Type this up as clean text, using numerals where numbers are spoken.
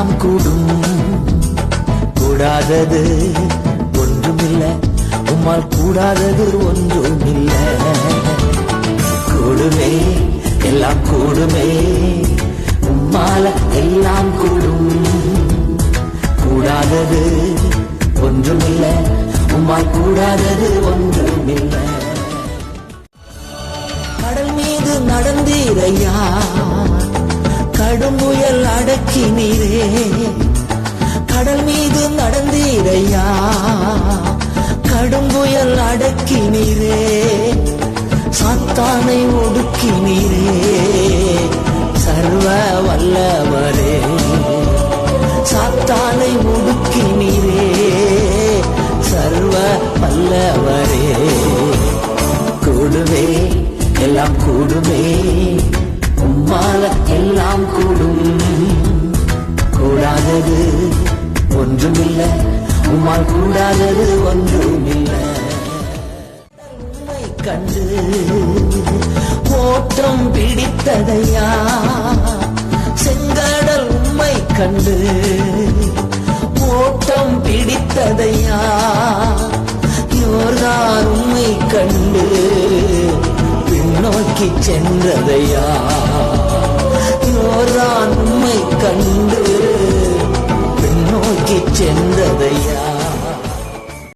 எல்லாம் கூடும், கூடாதது ஒன்றுமில்லை, உம்மால் கூடாதது ஒன்றுமில்லை. கூடுமே எல்லாம் கூடுமே, உம்மால எல்லாம் கூடும், கூடாதது ஒன்றுமில்லை, உம்மால் கூடாதது ஒன்றுமில்லை. கடல் மீது நடந்தீரையா, கடும் புயல் அடக்கினீரே. கடல் மீது நடந்தீரையா, கடும் புயல் அடக்கினீரே. சாத்தானை ஒடுக்கினீரே, சர்வ வல்லவரே. சாத்தானை ஒடுக்கினீரே, சர்வ வல்லவரே. கூடுமே எல்லாம் கூடுமே, உம்மால எல்லாம் கூடும், கூடாதது ஒன்றுமில்லை, உம்மால் கூடாதது ஒன்றுமில்லை. உம்மை கண்டு ஓட்டம் பிடித்ததையா, செங்கடல் உம்மை கண்டு ஓட்டம் பிடித்ததையா. யோர்தான் உம்மை கண்டு பின்னோக்கி சென்றதையா. யோர்தான் உம்மை கண்டு பின்னோக்கி சென்றதையா.